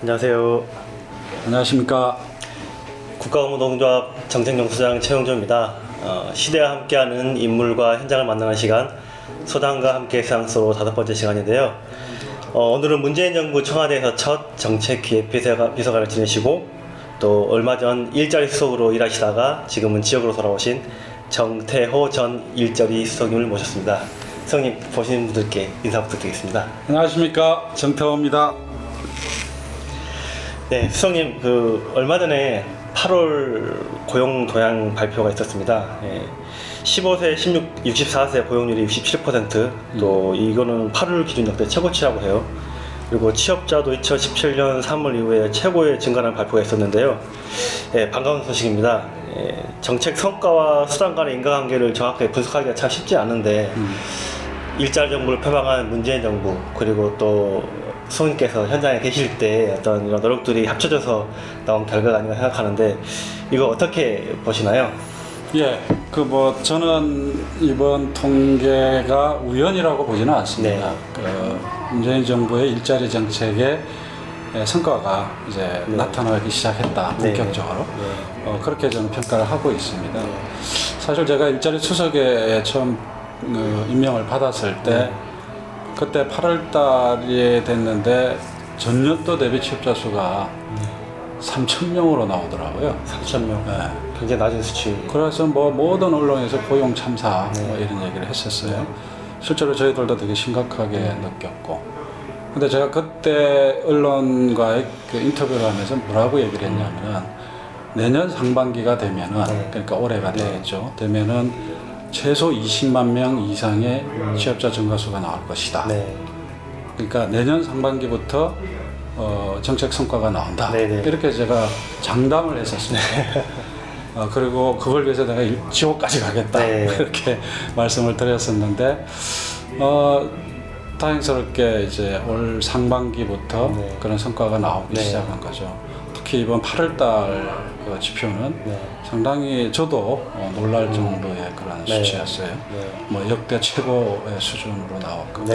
안녕하세요. 안녕하십니까. 국가업무노동조합 정책연구소장 최용조입니다. 시대와 함께하는 인물과 현장을 만나는 시간, 소당과 함께 세상소로 5번째 시간인데요. 오늘은 문재인 정부 청와대에서 첫 정책기획비서관을 지내시고 또 얼마 전 일자리 수석으로 일하시다가 지금은 지역으로 돌아오신 정태호 전 일자리 수석님을 모셨습니다. 수석님 보시는 분들께 인사 부탁드리겠습니다. 안녕하십니까. 정태호입니다. 네, 수석님, 얼마 전에 8월 고용 도양 발표가 있었습니다. 15세, 64세 고용률이 67%, 또 이거는 8월 기준 역대 최고치라고 해요. 그리고 취업자도 2017년 3월 이후에 최고의 증가라는 발표가 있었는데요. 반가운 소식입니다. 정책 성과와 수단 간의 인과관계를 정확하게 분석하기가 참 쉽지 않은데, 일자리 정부를 표방한 문재인 정부, 그리고 또 수석님께서 현장에 계실 때 어떤 이런 노력들이 합쳐져서 나온 결과가 아닌가 생각하는데, 이거 어떻게 보시나요? 예, 저는 이번 통계가 우연이라고 보지는 않습니다. 네. 문재인 정부의 일자리 정책의 성과가 이제 네. 나타나기 시작했다, 본격적으로. 네. 그렇게 저는 평가를 하고 있습니다. 사실 제가 일자리 수석에 처음 임명을 받았을 때, 그때 8월 달에 됐는데 전년도 대비 취업자 수가 3,000명으로 나오더라고요. 3,000명. 네. 굉장히 낮은 수치. 그래서 모든 언론에서 고용 참사 네. 이런 얘기를 했었어요. 실제로 저희들도 되게 심각하게 느꼈고. 근데 제가 그때 언론과의 인터뷰를 하면서 뭐라고 얘기를 했냐면은, 내년 상반기가 되면은, 그러니까 올해가 되겠죠. 되면은 최소 20만 명 이상의 취업자 증가수가 나올 것이다. 네. 그러니까 내년 상반기부터 정책 성과가 나온다. 네네. 이렇게 제가 장담을 했었습니다. 그리고 그걸 위해서 내가 지옥까지 가겠다. 네. 이렇게 말씀을 드렸었는데, 다행스럽게 이제 올 상반기부터 네. 그런 성과가 나오기 네. 시작한 거죠. 특히 이번 8월달 지표는 상당히 저도 놀랄 정도의 그런 수치였어요. 역대 최고의 수준으로 나왔고,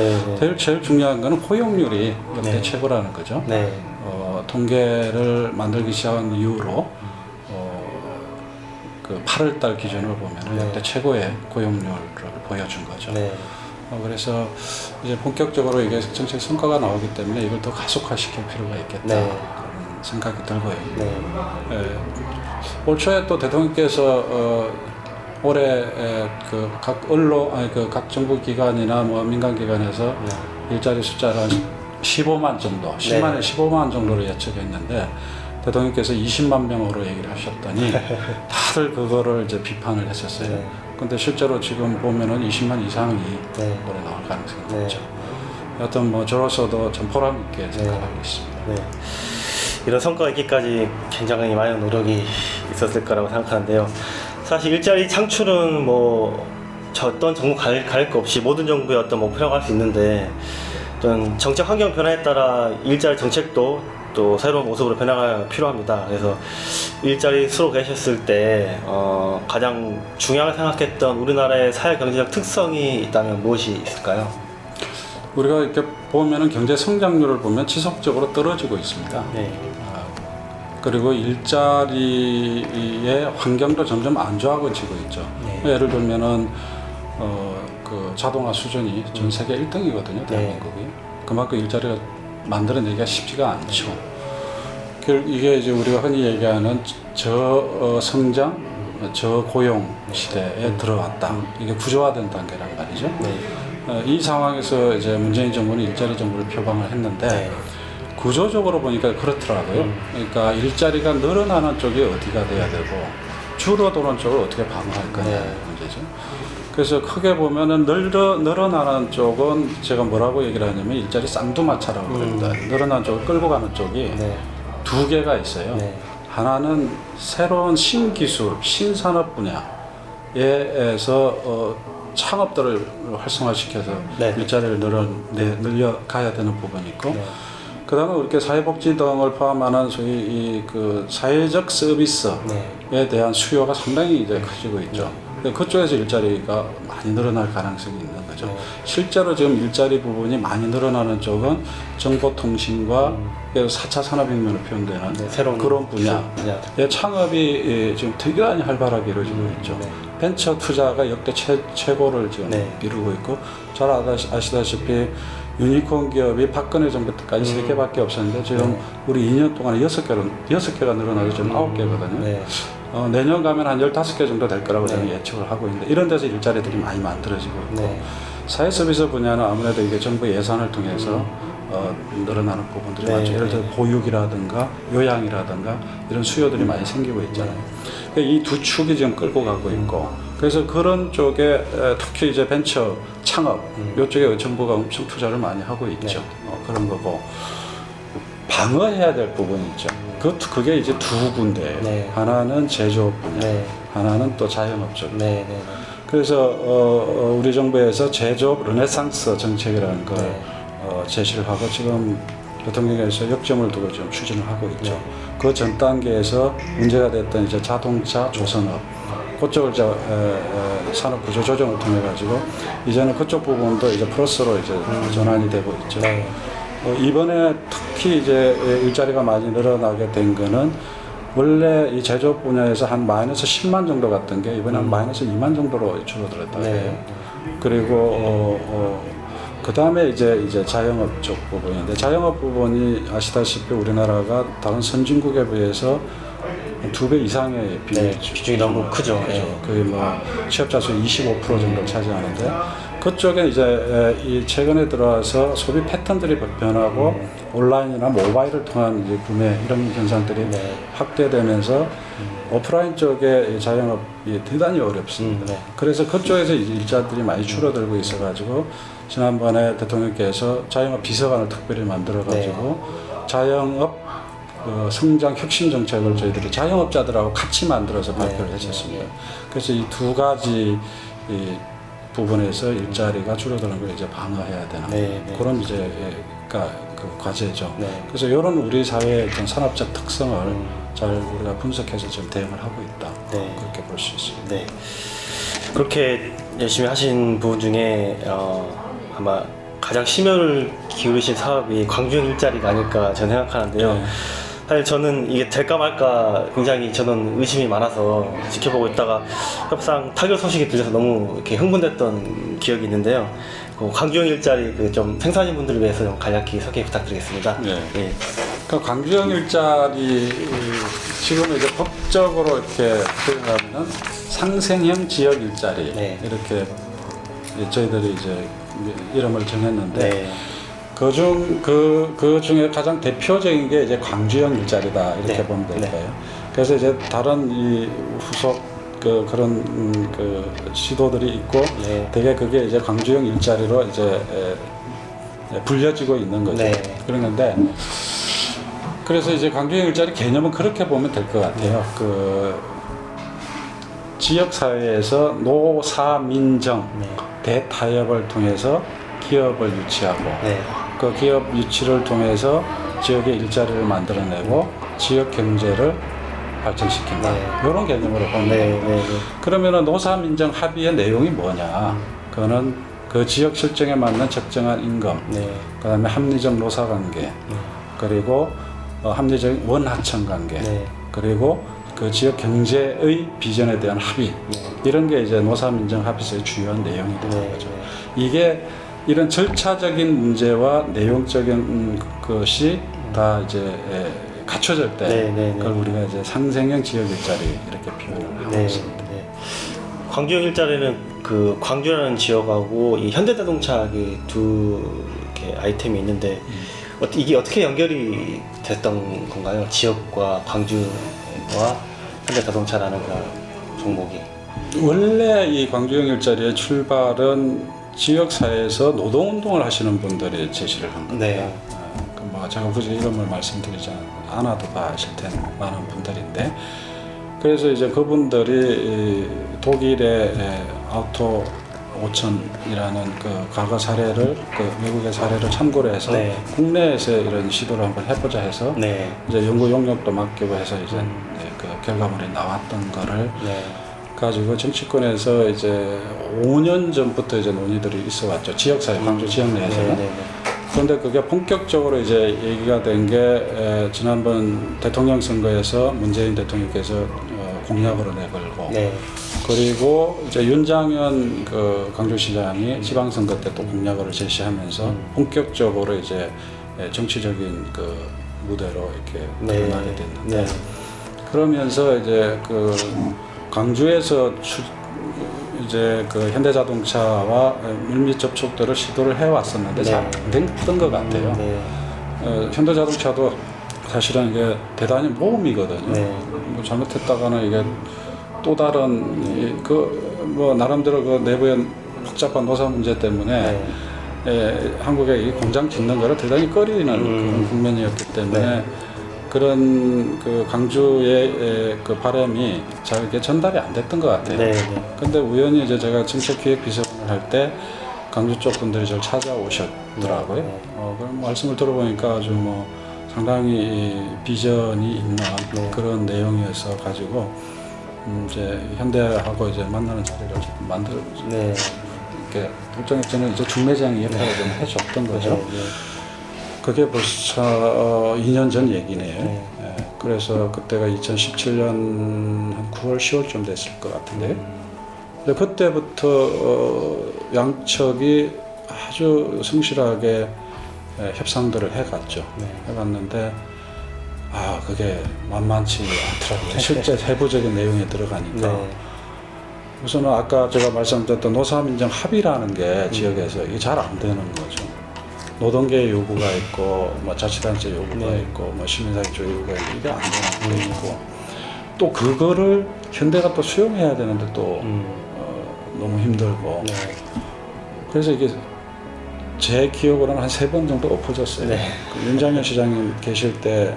제일 중요한 거는 고용률이 역대 최고라는 거죠. 통계를 만들기 시작한 이후로 그 8월달 기준으로 보면 역대 최고의 고용률을 보여준 거죠. 그래서 이제 본격적으로 이게 정책 성과가 나오기 때문에 이걸 더 가속화시킬 필요가 있겠다. 그런 생각이 들고요. 올 초에 또 대통령께서 올해 각 언론, 각 정부 기관이나 민간 기관에서 일자리 숫자를 한 15만 정도, 10만에 15만 정도로 예측했는데, 대통령께서 20만 명으로 얘기를 하셨더니 다들 그거를 이제 비판을 했었어요. 근데 실제로 지금 보면은 20만 이상이 올해 나올 가능성이 높죠. 여하튼 저로서도 참 보람 있게 생각하고 있습니다. 이런 성과가 있기까지 굉장히 많은 노력이 있었을 거라고 생각하는데요. 사실 일자리 창출은 어떤 정부 가릴 거 없이 모든 정부의 어떤 목표라고 할 수 있는데, 어떤 정책 환경 변화에 따라 일자리 정책도 또 새로운 모습으로 변화가 필요합니다. 그래서 일자리 수로 계셨을 때 가장 중요하게 생각했던 우리나라의 사회 경제적 특성이 있다면 무엇이 있을까요? 우리가 이렇게 보면은 경제 성장률을 보면 지속적으로 떨어지고 있습니다. 그리고 일자리의 환경도 점점 안 좋아지고 있죠. 예를 들면은 그 자동화 수준이 전 세계 1등이거든요, 대한민국이. 그만큼 일자리가 만들어내기가 쉽지가 않죠. 이게 이제 우리가 흔히 얘기하는 저성장, 저고용 시대에 들어왔다. 이게 구조화된 단계란 말이죠. 이 상황에서 이제 문재인 정부는 일자리 정부를 표방을 했는데, 구조적으로 보니까 그렇더라고요. 그러니까 일자리가 늘어나는 쪽이 어디가 돼야 되고, 줄어드는 쪽을 어떻게 방어할 거냐는 문제죠. 그래서 크게 보면은 늘어나는 쪽은 제가 뭐라고 얘기를 하냐면 일자리 쌍두마차라고 그럽니다. 늘어나는 쪽을 끌고 가는 쪽이 두 개가 있어요. 하나는 새로운 신기술, 신산업 분야에서 창업들을 활성화시켜서 일자리를 늘려가야 되는 부분이 있고, 그 다음에 이렇게 사회복지 등을 포함하는 소위 사회적 서비스에 대한 수요가 상당히 이제 커지고 있죠. 그쪽에서 일자리가 많이 늘어날 가능성이 있는 거죠. 거죠. 네. 실제로 지금 일자리 부분이 많이 늘어나는 쪽은 정보통신과 4차 산업혁명으로 표현되는 네, 새로운 그런 분야의 분야들. 창업이 지금 특이하게 활발하게 이루어지고 있죠. 네. 벤처 투자가 역대 최고를 지금 네. 이루고 있고, 잘 아시다시피 유니콘 기업이 박근혜 정부 때까지 3개밖에 없었는데 지금 네. 우리 2년 동안에 6개가 늘어나서 지금 9개거든요. 네. 내년 가면 한 15개 정도 될 거라고 저는 네. 예측을 하고 있는데, 이런 데서 일자리들이 많이 만들어지고 있고, 네. 사회 서비스 분야는 아무래도 이게 정부 예산을 통해서 늘어나는 부분들이 네. 많죠. 예를 들어 보육이라든가 요양이라든가 이런 수요들이 많이 생기고 있잖아요. 이 두 축이 지금 끌고 가고 있고, 그래서 그런 쪽에 특히 이제 벤처 창업 이쪽에 정부가 엄청 투자를 많이 하고 있죠. 그런 거고, 방어해야 될 부분이 있죠. 그게 이제 두 군데. 네. 하나는 제조업 분야, 네. 하나는 또 자영업 쪽. 네. 네. 그래서 우리 정부에서 제조업 르네상스 정책이라는 걸 네. 제시를 하고 지금 대통령께서 역점을 두고 지금 추진을 하고 있죠. 네. 그 전 단계에서 문제가 됐던 이제 자동차 조선업, 그쪽을 이제 산업 구조 조정을 통해 가지고 이제는 그쪽 부분도 이제 플러스로 이제 전환이 되고 있죠. 네. 이번에 특히 이제 일자리가 많이 늘어나게 된 거는, 원래 이 제조업 분야에서 한 마이너스 10만 정도 갔던 게 이번에 한 마이너스 2만 정도로 줄어들었다. 네. 그리고 그 다음에 이제 자영업 쪽 부분인데, 자영업 부분이 아시다시피 우리나라가 다른 선진국에 비해서 2배 이상의 비중이 너무 크죠. 네. 거의 뭐 취업자 수 25% 정도를 차지하는데, 그쪽에 이제 이 최근에 들어와서 소비 패턴들이 변하고 온라인이나 모바일을 통한 이제 구매 이런 현상들이 네. 확대되면서 오프라인 쪽에 자영업이 대단히 어렵습니다. 네. 그래서 그쪽에서 이제 일자들이 많이 줄어들고 있어가지고 지난번에 대통령께서 자영업 비서관을 특별히 만들어가지고 자영업 성장 혁신 정책을 저희들이 자영업자들하고 같이 만들어서 발표를 했었습니다. 그래서 이 두 가지 이 부분에서 일자리가 줄어드는 걸 이제 방어해야 되는 그런 이제 그 과제죠. 네. 그래서 이런 우리 사회의 어떤 산업적 특성을 잘 우리가 분석해서 지금 대응을 하고 있다. 네. 그렇게 볼 수 있습니다. 네. 그렇게 열심히 하신 부분 중에 아마 가장 심혈을 기울이신 사업이 광주형 일자리가 아닐까 저는 생각하는데요. 네. 사실 저는 이게 될까 말까 굉장히 저는 의심이 많아서 지켜보고 있다가 협상 타결 소식이 들려서 너무 이렇게 흥분됐던 기억이 있는데요. 그 광주형 일자리 그 좀 생산인 분들을 위해서 좀 간략히 소개 부탁드리겠습니다. 네. 예. 그 광주형 일자리 지금은 이제 법적으로 이렇게 표현하면 상생형 지역 일자리 네. 이렇게 저희들이 이제 이름을 정했는데. 네. 그 중에 가장 대표적인 게 이제 광주형 일자리다 이렇게 네. 보면 될 네. 거예요. 그래서 이제 다른 이 후속 그런 시도들이 있고 네. 되게 그게 이제 광주형 일자리로 이제 불려지고 있는 거죠. 네. 그런데 그래서 이제 광주형 일자리 개념은 그렇게 보면 될 것 같아요. 그 지역 사회에서 노사민정 네. 대타협을 통해서 기업을 유치하고 네. 그 기업 유치를 통해서 지역의 일자리를 만들어내고 지역 경제를 발전시킨다. 네. 이런 개념으로 보면 네. 돼요. 네. 그러면은 노사민정 합의의 내용이 뭐냐? 그거는 그 지역 실정에 맞는 적정한 임금, 네. 그다음에 합리적 노사관계, 그리고 합리적 원하청 관계, 네. 그리고 그 지역 경제의 비전에 대한 합의, 이런 게 이제 노사민정 합의서의 주요한 내용이 되는 네. 거죠. 이게 이런 절차적인 문제와 내용적인 것이 다 이제 갖춰질 때 네, 네, 네. 그걸 우리가 이제 상생형 지역 일자리 이렇게 표현을 하고 네. 있습니다. 네. 광주형 일자리는 그 광주라는 지역하고 이 현대자동차 두 이렇게 아이템이 있는데 이게 어떻게 연결이 됐던 건가요? 지역과 광주와 현대자동차라는 그 종목이. 원래 이 광주형 일자리의 출발은 지역 사회에서 노동운동을 하시는 분들이 제시를 한 겁니다. 네. 뭐 제가 굳이 이름을 말씀드리지 않아도 다 아실 텐데 많은 분들인데, 그래서 이제 그분들이 독일의 아우토 5000이라는 그 과거 사례를 외국의 사례를 참고로 해서 네. 국내에서 이런 시도를 한번 해보자 해서 네. 이제 연구 용역도 맡기고 해서 이제 그 결과물이 나왔던 거를 네. 가지고 정치권에서 이제 5년 전부터 이제 논의들이 있어왔죠. 지역사회, 광주 지역 내에서는. 네. 그런데 그게 본격적으로 이제 얘기가 된 게 지난번 대통령 선거에서 문재인 대통령께서 공약으로 내걸고 네. 그리고 이제 윤장현 그 광주시장이 지방선거 때 또 공약을 제시하면서 본격적으로 이제 정치적인 그 무대로 이렇게 드러나게 됐는데 네. 그러면서 이제 그 광주에서 이제 그 현대자동차와 물밑 접촉들을 시도를 해왔었는데 네. 잘 안 됐던 것 같아요. 네. 현대자동차도 사실은 이게 대단히 모험이거든요. 네. 뭐 잘못했다가는 이게 또 다른 그 나름대로 그 내부의 복잡한 노사 문제 때문에 한국에 이 공장 짓는 거를 대단히 꺼리는 그런 국면이었기 때문에 네. 그런 그 강주의 그 바람이 잘 이렇게 전달이 안 됐던 것 같아요. 네. 근데 우연히 이제 제가 정책기획비서관을 할 때 강주 쪽 분들이 저를 찾아오셨더라고요. 네. 그런 말씀을 들어보니까 아주 뭐 상당히 비전이 있는 그런 내용이어서 가지고 이제 현대하고 이제 만나는 자리를 어쨌든 만들어 네. 이렇게 일종의 저는 이제 중매장 역할을 좀 해줬던 거죠. 네. 그게 벌써 2년 전 얘기네요. 네. 예, 그래서 그때가 2017년 한 9월, 10월쯤 됐을 것 같은데, 근데 그때부터 양측이 아주 성실하게 협상들을 해갔죠. 네. 해갔는데, 그게 만만치 않더라고요. 실제 세부적인 내용에 들어가니까. 네. 우선은 아까 제가 말씀드렸던 노사민정 합의라는 게 지역에서 이게 잘 안 되는 거죠. 노동계 요구가 있고, 뭐 자치단체 요구가 네. 있고, 뭐 시민사회 쪽 요구가 있고, 이게 안 되는 게 있고, 또 그거를 현대가 또 수용해야 되는데 또 너무 힘들고. 네. 그래서 이게 제 기억으로는 한 3번 정도 엎어졌어요. 네. 그 윤장현 시장님 계실 때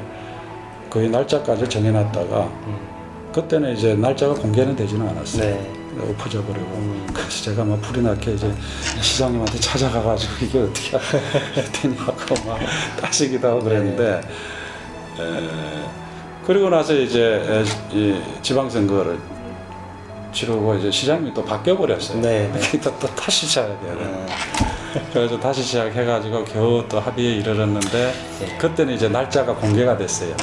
거의 날짜까지 정해놨다가 그때는 이제 날짜가 공개는 되지는 않았어요. 네. 엎어져 버리고 그래서 제가 막 불이 나게 이제 시장님한테 찾아가가지고 이게 어떻게 해야 되냐고 막 따지기도 하고 그랬는데 그리고 나서 이제 이 지방선거를 치르고 이제 시장님이 또 바뀌어 버렸어요. 네. 그러니까 또 다시 시작해야 돼요. 그래서 다시 시작해가지고 겨우 또 합의에 이르렀는데 그때는 이제 날짜가 공개가 됐어요.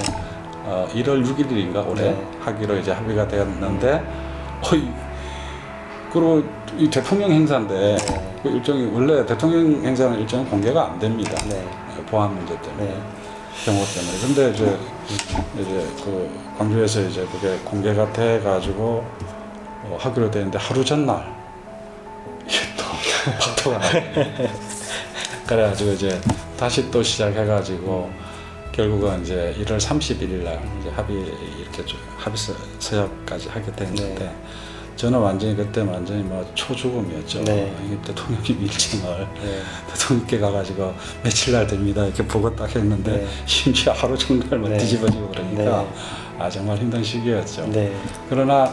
1월 6일인가 올해 네. 하기로 이제 합의가 되었는데 그리고 이 대통령 행사인데 그 일정이 원래 대통령 행사는 일정이 공개가 안 됩니다. 네. 보안 문제 때문에 네. 경호 때문에. 근데 이제 그 광주에서 이제 그게 공개가 돼 가지고 하기로 되는데 하루 전날 이게 또 박토가 나요. 그래가지고 이제 다시 또 시작해가지고 결국은 이제 1월 31일 날 이제 이렇게 좀 합의 서약까지 하게 됐는데 저는 완전히 그때 완전히 뭐 초죽음이었죠. 네. 이게 대통령님 일정을 네. 대통령께 가가지고 며칠 날 됩니다 이렇게 보고 딱 했는데 네. 심지어 하루 전날 뭐 네. 뒤집어지고 그러니까 네. 정말 힘든 시기였죠. 네. 그러나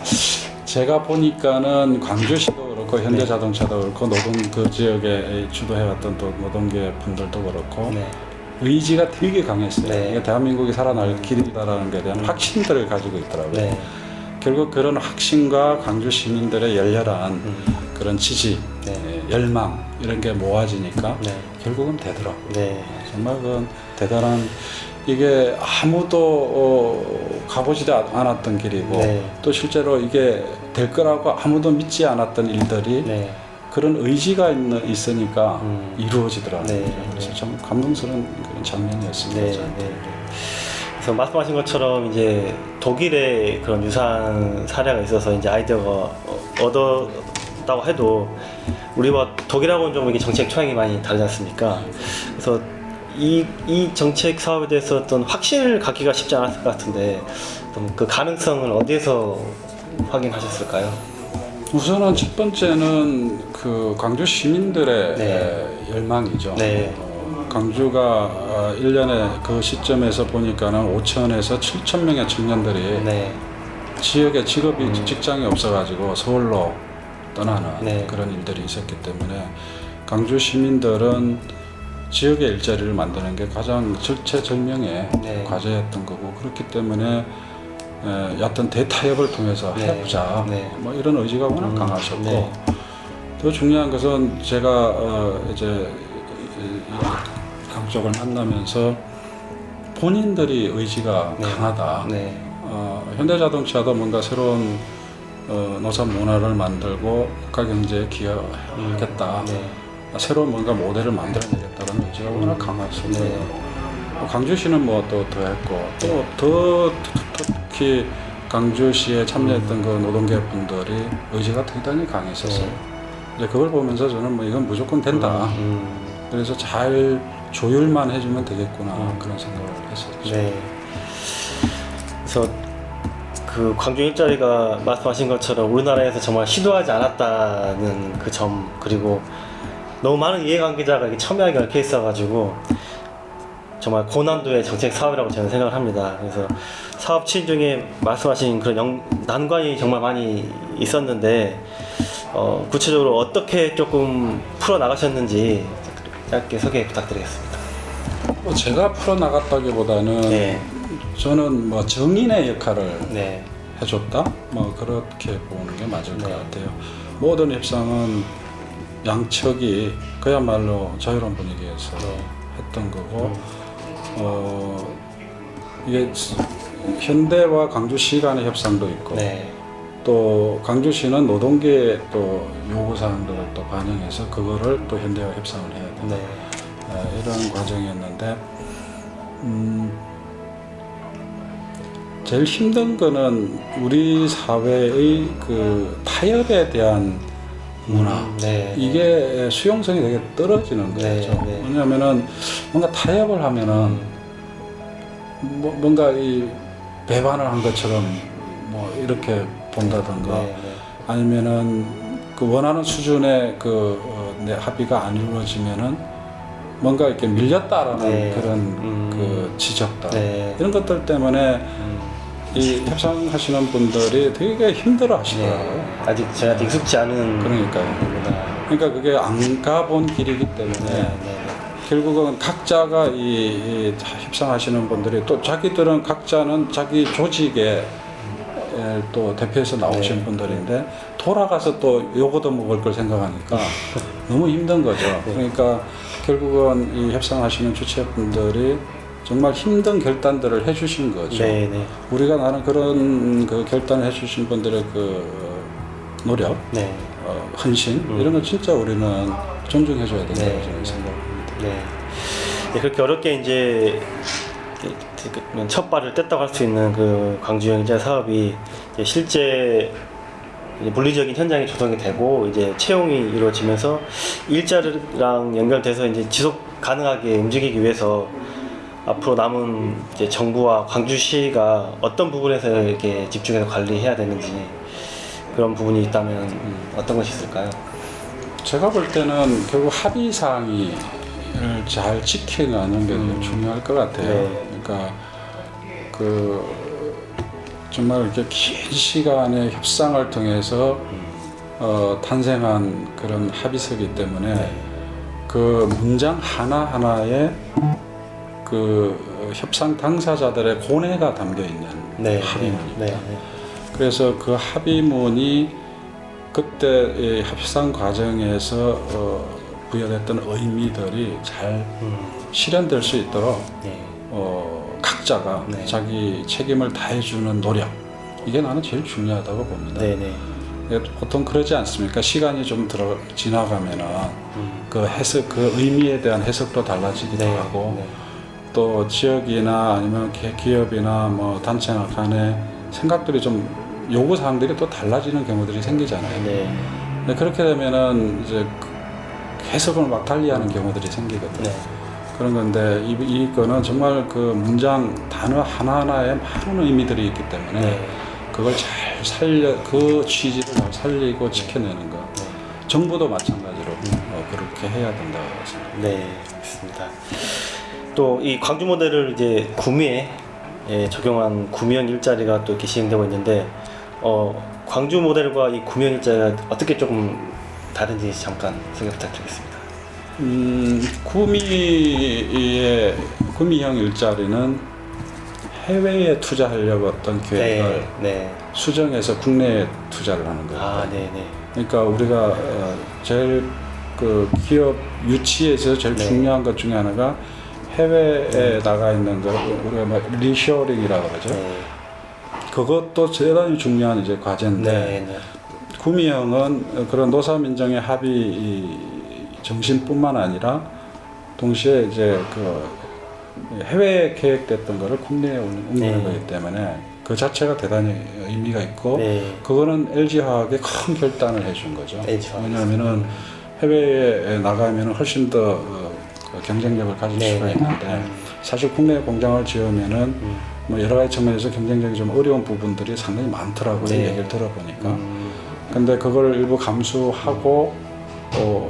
제가 보니까는 광주시도 그렇고 현대자동차도 그렇고 노동 그 지역에 주도해왔던 또 노동계 분들도 그렇고 네. 의지가 되게 강했어요. 네. 이게 대한민국이 살아날 길이다라는 것에 대한 확신들을 가지고 있더라고요. 네. 결국 그런 확신과 광주 시민들의 열렬한 그런 지지, 네. 열망 이런 게 모아지니까 네. 결국은 되더라고요. 네. 정말 그건 대단한 이게 아무도 가보지도 않았던 길이고 네. 또 실제로 이게 될 거라고 아무도 믿지 않았던 일들이 네. 그런 의지가 있으니까 이루어지더라고요. 네. 그래서 참 감동스러운 그런 장면이었습니다. 네. 저한테. 네. 그래서 말씀하신 것처럼 이제 독일의 그런 유사한 사례가 있어서 이제 아이디어가 얻었다고 해도 우리와 독일하고는 좀 이게 정책 초양이 많이 다르지 않습니까? 그래서 이 정책 사업에 대해서 어떤 확신을 갖기가 쉽지 않았을 것 같은데 그 가능성을 어디에서 확인하셨을까요? 우선은 첫 번째는 그 광주 시민들의 네. 열망이죠. 네. 광주가 1년에 그 시점에서 보니까는 5천에서 7천 명의 청년들이 네. 지역에 직장이 없어가지고 서울로 떠나는 네. 그런 일들이 있었기 때문에 광주 시민들은 지역의 일자리를 만드는 게 가장 절체절명의 네. 과제였던 거고 그렇기 때문에 얕은 대타협을 통해서 네. 해보자. 네. 뭐 이런 의지가 워낙 강하셨고 네. 더 중요한 것은 제가 이제 강쪽을 만나면서 본인들이 의지가 네. 강하다. 네. 현대자동차도 뭔가 새로운 노사 문화를 만들고 국가 경제에 기여하겠다. 네. 새로운 뭔가 모델을 만들어내겠다는 의지가 워낙 강하셨어요. 네. 광주시는 뭐 또 더했고 또 더 특히 광주시에 참여했던 그 노동계 분들이 의지가 대단히 강했었어요. 네. 이제 그걸 보면서 저는 뭐 이건 무조건 된다. 그래서 잘 조율만 해주면 되겠구나 그런 생각을 했었죠. 네. 그래서 그 광주 일자리가 말씀하신 것처럼 우리나라에서 정말 시도하지 않았다는 그 점, 그리고 너무 많은 이해관계자가 이렇게 첨예하게 얽혀 있어가지고 정말 고난도의 정책 사업이라고 저는 생각을 합니다. 그래서 사업 추진 중에 말씀하신 그런 난관이 정말 많이 있었는데 구체적으로 어떻게 조금 풀어 나가셨는지 짧게 소개 부탁드리겠습니다. 뭐 제가 풀어 나갔다기보다는 네. 저는 뭐 정인의 역할을 네. 해줬다. 뭐 그렇게 보는 게 맞을 것 네. 같아요. 모든 협상은 양측이 그야말로 자유로운 분위기에서 네. 했던 거고 이게 현대와 광주시 간의 협상도 있고 네. 또 광주시는 노동계의 또 요구사항들을 또 반영해서 그거를 또 현대와 협상을 해야 된다. 네. 이런 과정이었는데 제일 힘든 거는 우리 사회의 그 타협에 대한 문화 네. 이게 수용성이 되게 떨어지는 거죠. 네. 왜냐하면은 뭔가 타협을 하면은 뭔가 이 배반을 한 것처럼 뭐 이렇게 본다든가 네. 아니면은 그 원하는 수준의 내 합의가 안 이루어지면은 뭔가 이렇게 밀렸다라는 네. 그런 그 지적들 네. 이런 것들 때문에 이 협상하시는 분들이 되게 힘들어 하시더라고요. 네. 아직 제가 익숙지 않은 그러니까요. 겁니다. 그러니까 그게 안 가본 길이기 때문에 네. 결국은 각자가 이 협상하시는 분들이 또 자기들은 각자는 자기 조직에 또 대표해서 나오신 네. 분들인데 돌아가서 또 요거도 먹을 걸 생각하니까 너무 힘든 거죠. 네. 그러니까 결국은 이 협상하시는 주체분들이 정말 힘든 결단들을 해주신 거죠. 네. 네. 우리가 나는 그런 그 결단을 해주신 분들의 그 노력, 네. 헌신 이런 걸 진짜 우리는 존중해줘야 된다고 네. 저는 생각합니다. 네. 네, 그렇게 어렵게 이제 첫 발을 뗐다고 할 수 있는 그 광주형 일자 사업이 이제 실제 이제 물리적인 현장에 조성이 되고 이제 채용이 이루어지면서 일자리랑 연결돼서 이제 지속 가능하게 움직이기 위해서 앞으로 남은 이제 정부와 광주시가 어떤 부분에서 이렇게 집중해서 관리해야 되는지 그런 부분이 있다면 어떤 것이 있을까요? 제가 볼 때는 결국 합의 사항을 잘 지켜가는 게 되게 중요할 것 같아요. 네. 그러니까 그 정말 이렇게 긴 시간의 협상을 통해서 탄생한 그런 합의서이기 때문에 네. 그 문장 하나 하나에 그 협상 당사자들의 고뇌가 담겨 있는 네. 합의문입니다. 네. 그래서 그 합의문이 그때 이 협상 과정에서 부여됐던 의미들이 잘 실현될 수 있도록 네. 각자가 네. 자기 책임을 다해주는 노력 이게 나는 제일 중요하다고 봅니다. 네. 네. 보통 그러지 않습니까? 시간이 좀 지나가면은 그 해석, 그 의미에 대한 해석도 달라지기도 네. 하고 네. 또 지역이나 아니면 기업이나 뭐 단체나 간의 생각들이 좀 요구 사항들이 또 달라지는 경우들이 생기잖아요. 네. 근데 그렇게 되면은 이제 해석을 막 달리하는 경우들이 생기거든요. 네. 그런 건데 이거는 정말 그 문장 단어 하나하나에 많은 의미들이 있기 때문에 네. 그걸 잘 그 취지를 잘 살리고 지켜내는 거. 네. 정부도 마찬가지로 그렇게 해야 된다고 생각합니다. 네, 알겠습니다. 또 이 광주 모델을 이제 구미에 적용한 구미형 일자리가 또 이렇게 시행되고 있는데 광주 모델과 이 구미형 일자리가 어떻게 조금 다른지 잠깐 소개 부탁드리겠습니다. 구미형 일자리는 해외에 투자하려고 어떤 계획을 네, 네. 수정해서 국내에 투자를 하는 거예요. 아, 네, 네. 그러니까 우리가 제일 그 기업 유치에서 제일 네. 중요한 것 중에 하나가 해외에 나가 있는 거 우리가 뭐 리쇼링이라고 그러죠. 네, 그것도 대단히 중요한 이제 과제인데 네, 네. 구미형은 그런 노사민정의 합의 정신뿐만 아니라 동시에 이제 그 해외에 계획됐던 거를 국내에 옮기는 네. 거기 때문에 그 자체가 대단히 의미가 있고 네. 그거는 LG화학에 큰 결단을 해준 거죠. LG화학. 왜냐하면은 해외에 나가면 훨씬 더 그 경쟁력을 가질 네. 수가 있는데 사실 국내에 공장을 지으면은 뭐 여러 가지 측면에서 경쟁력이 좀 어려운 부분들이 상당히 많더라고요. 네. 얘기를 들어보니까. 근데 그걸 일부 감수하고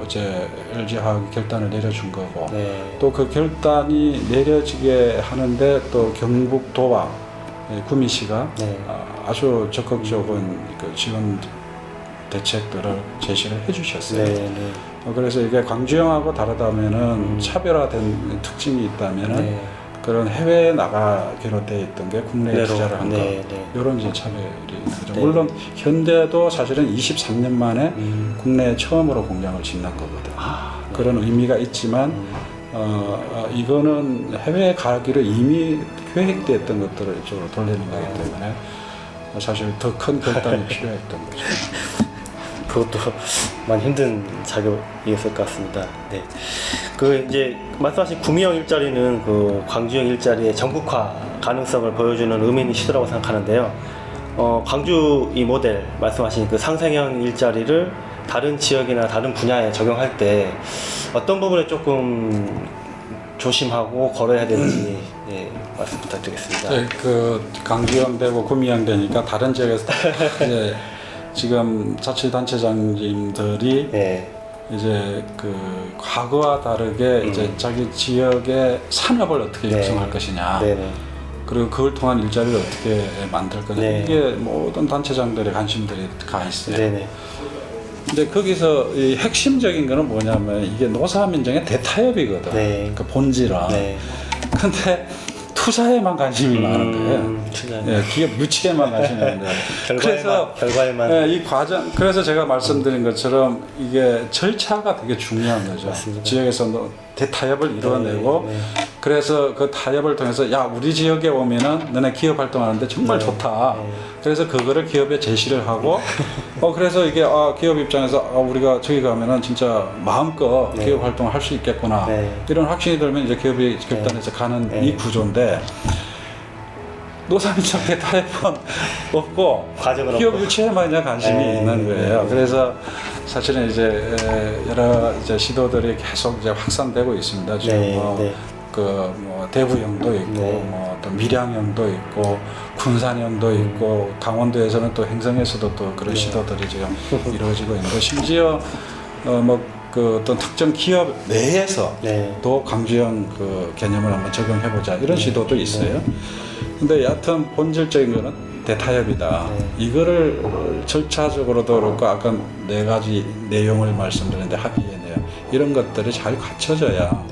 이제 LG화학이 결단을 내려준 거고 네. 또 그 결단이 내려지게 하는데 또 경북도와 구미시가 네. 아주 적극적인 그 지원 대책들을 제시를 해주셨어요. 네, 네. 그래서 이게 광주형하고 다르다면은 차별화된 특징이 있다면은 네. 그런 해외에 나가기로 돼 있던 게 국내에 그대로. 투자를 한 거. 네, 네. 이런 이제 차별이 있죠. 네. 물론 현대도 사실은 23년 만에 음. 국내에 처음으로 공장을 짓는 거거든. 아, 네. 그런 의미가 있지만 이거는 해외에 가기로 이미 계획됐던 것들을 이쪽으로 돌리는 거기 때문에 사실 더 큰 결단이 필요했던 거죠. 그것도 많이 힘든 작업이었을 것 같습니다. 네. 그 이제 말씀하신 구미형 일자리는 그 광주형 일자리의 전국화 가능성을 보여주는 의미 있는 시도라고 생각하는데요. 광주 이 모델 말씀하신 그 상생형 일자리를 다른 지역이나 다른 분야에 적용할 때 어떤 부분에 조금 조심하고 걸어야 되는지 예, 말씀 부탁드리겠습니다. 네, 그 강주형 되고 구미형 되니까 다른 지역에서 이제 지금 자치단체장님들이 네. 이제 그 과거와 다르게 이제 자기 지역의 산업을 어떻게 네. 육성할 것이냐, 네네. 그리고 그걸 통한 일자리를 어떻게 만들 거냐, 네. 이게 모든 단체장들의 관심들이 가 있어요. 네네. 근데 거기서 이 핵심적인 거는 뭐냐면 이게 노사민정의 대타협이거든. 네. 그 본질은. 네. 근데 투자에만 관심이 많은 거예요. 투자. 예, 기업 유치에만 관심이 많은데. 그래서 결과에만. 예, 이 과정, 그래서 제가 말씀드린 것처럼 이게 절차가 되게 중요한 거죠. 맞습니다. 지역에서 대타협을 이루어내고 네, 네. 그래서 그 타협을 통해서 야 우리 지역에 오면은 너네 기업 활동하는데 정말 네. 좋다. 네. 그래서 그거를 기업에 제시를 하고 그래서 이게 기업 입장에서 우리가 저기 가면은 진짜 마음껏 네. 기업 활동을 할 수 있겠구나. 네. 이런 확신이 들면 이제 기업이 결단해서 가는 네. 이 구조인데 노사민정 대타협은 없고 과정은 기업 없고. 유치에만 그냥 관심이 네. 있는 거예요. 그래서 사실은 이제 여러 이제 시도들이 계속 이제 확산되고 있습니다. 지금 네, 네. 뭐 대구형도 있고 네. 뭐 또 밀양형도 있고 군산형도 있고 강원도에서는 또 행성에서도 또 그런 네. 시도들이 지금 이루어지고 있는데 심지어 뭐 그 어떤 특정 기업 내에서 네. 또 광주형 그 개념을 한번 적용해보자 이런 네. 시도도 있어요. 근데 여하튼 본질적인 거는 대타협이다. 네. 이거를 절차적으로도 그렇고 아까 네 가지 내용을 말씀드렸는데 합의의 내용 이런 것들이 잘 갖춰져야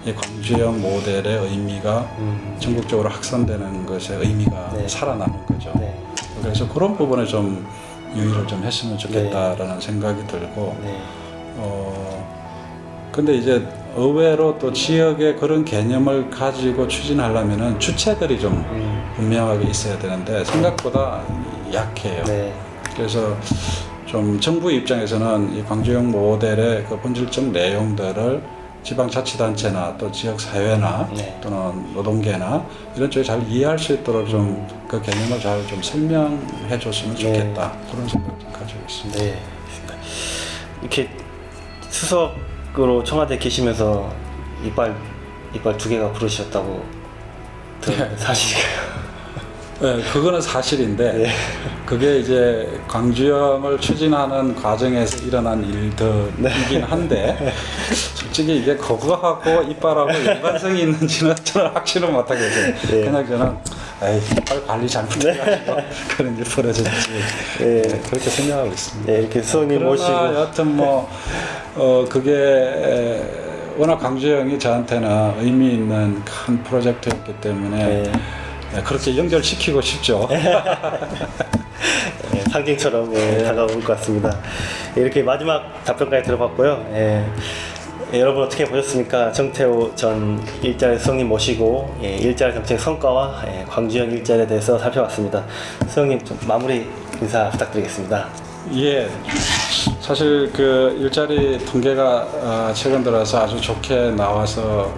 이 광주형 모델의 의미가 전국적으로 확산되는 것의 의미가 네. 살아나는 거죠. 네. 그래서 그런 부분에 좀 유의를 좀 했으면 좋겠다라는 생각이 들고 네. 근데 이제 의외로 또 지역에 그런 개념을 가지고 추진하려면은 주체들이 좀 분명하게 있어야 되는데 생각보다 약해요. 네. 그래서 좀 정부 입장에서는 이 광주형 모델의 그 본질적 내용들을 지방자치단체나 또 지역사회나 네. 또는 노동계나 이런 쪽에 잘 이해할 수 있도록 좀 그 개념을 잘 좀 설명해 줬으면 좋겠다. 그런 생각 좀 가지고 있습니다. 네. 이렇게 수석으로 청와대 계시면서 이빨 두 개가 부러지셨다고 들은 사실이에요. 네, 그거는 사실인데 네. 그게 이제 광주형을 추진하는 과정에서 일어난 일들이긴 한데 솔직히 이게 그거하고 이빨하고 연관성이 있는지는 저는 확신을 못하겠어요. 네. 그냥 저는 이빨 관리 잘못해가지고 그런 일이 벌어졌지. 네. 그렇게 생각하고 있습니다. 네, 이렇게 수석님 그러나 모시고 여하튼 뭐 그게 워낙 광주형이 저한테는 의미 있는 큰 프로젝트였기 때문에 네. 그렇게 연결시키고 싶죠. 상징처럼 다가올 것 같습니다. 이렇게 마지막 답변까지 들어봤고요. 여러분 어떻게 보셨습니까? 정태호 전 일자리 수석님 모시고 일자리 정책 성과와 광주형 일자리에 대해서 살펴봤습니다. 수석님 좀 마무리 인사 부탁드리겠습니다. 예, 사실 그 일자리 통계가 최근 들어서 아주 좋게 나와서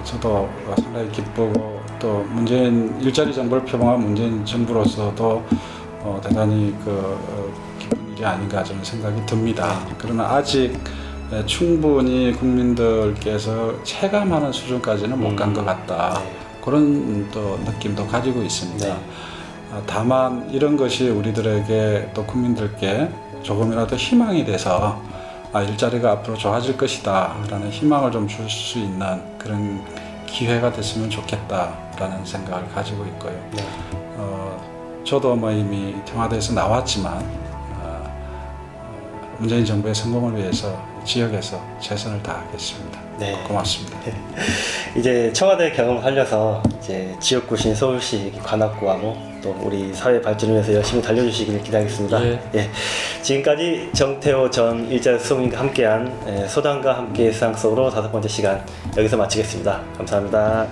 저도 상당히 기쁘고 또 문재인 일자리 정부를 표방한 문재인 정부로서도 대단히 기쁜 일이 아닌가 저는 생각이 듭니다. 그러나 아직 충분히 국민들께서 체감하는 수준까지는 못 간 것 같다. 그런 또 느낌도 가지고 있습니다. 네. 다만 이런 것이 우리들에게 또 국민들께 조금이라도 희망이 돼서 일자리가 앞으로 좋아질 것이다 라는 희망을 좀 줄 수 있는 그런 기회가 됐으면 좋겠다라는 생각을 가지고 있고요. 네. 저도 뭐 이미 청와대에서 나왔지만 문재인 정부의 성공을 위해서 지역에서 최선을 다하겠습니다. 네. 고맙습니다. 이제 청와대 경험을 살려서 이제 지역구신 서울시 관악구하고 또 우리 사회 발전을 위해서 열심히 달려주시길 기대하겠습니다. 예. 지금까지 정태호 전 일자리 수석님과 함께한 소당과 함께 일상 속으로 5번째 시간 여기서 마치겠습니다. 감사합니다.